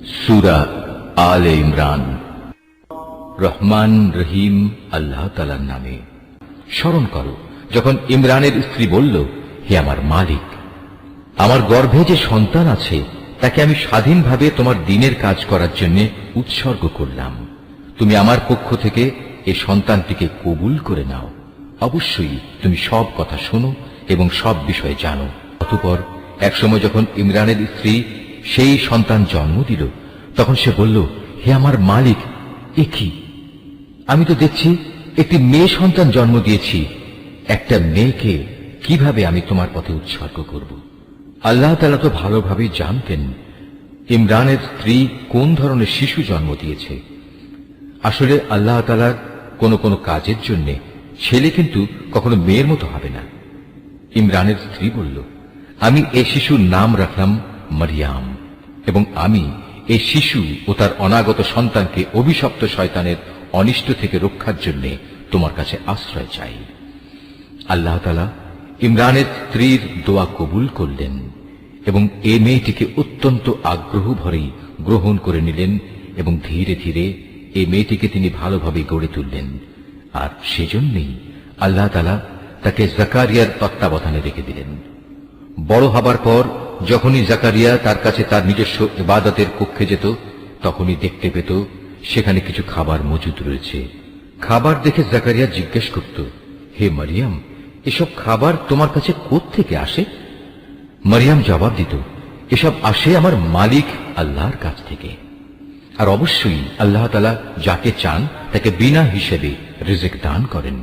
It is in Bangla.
সূরা আলে ইমরান। রহমান রহিম আল্লাহ তাআলার নামে। স্মরণ করো যখন ইমরানের স্ত্রী বলল, হে আমার মালিক, আমার গর্ভে যে সন্তান আছে তাকে আমি স্বাধীনভাবে তোমার দ্বীনের কাজ করার জন্য উৎসর্গ করলাম। তুমি আমার পক্ষ থেকে এই সন্তানটিকে কবুল করে নাও। অবশ্যই তুমি সব কথা শোনো এবং সব বিষয়ে জানো। অতঃপর একসময় যখন ইমরানের স্ত্রী সেই সন্তান জন্ম দিল, তখন সে বলল, হে আমার মালিক, এ কি? আমি তো দেখছি একটি মেয়ে সন্তান জন্ম দিয়েছি। একটা মেয়েকে কিভাবে আমি তোমার পথে উৎসর্গ করব? আল্লাহ তাআলা তো ভালোভাবেই জানতেন ইমরানের স্ত্রী কোন ধরনের শিশু জন্ম দিয়েছে। আসলে আল্লাহ তাআলার কোন কোন কাজের জন্য ছেলে কিন্তু কখনো মেয়ের মতো হবে না। ইমরানের স্ত্রী বলল, আমি এই শিশুর নাম রাখলাম মারিয়াম, এবং আমি এই শিশু ও তার অনাগত সন্তানকে অভিশপ্ত শয়তানের অনিষ্ট থেকে রক্ষার জন্য তোমার কাছে আশ্রয় চাই। আল্লাহ তাআলা ইমরানের স্ত্রীর দোয়া কবুল করলেন এবং এই মেয়েটিকে অত্যন্ত আগ্রহ ভরেই গ্রহণ করে নিলেন, এবং ধীরে ধীরে এই মেয়েটিকে তিনি ভালোভাবে গড়ে তুললেন। আর সেজন্যই আল্লাহ তাআলা তাকে জাকারিয়ার তত্ত্বাবধানে রেখে দিলেন। বড় হবার পর যখনই জাকারিয়া তার কাছে তার নিজস্ব ইবাদতের কক্ষে যেত, তখনই দেখতে পেত সেখানে কিছু খাবার মজুদ রয়েছে। খাবার দেখে জাকারিয়া জিজ্ঞেস করত, হে মারিয়াম, এসব খাবার তোমার কাছে কোত্থেকে আসে? মারিয়াম জবাব দিত, এসব আসে আমার মালিক আল্লাহর কাছ থেকে। আর অবশ্যই আল্লাহ তাআলা যাকে চান তাকে বিনা হিসেবে রিজিক দান করেন।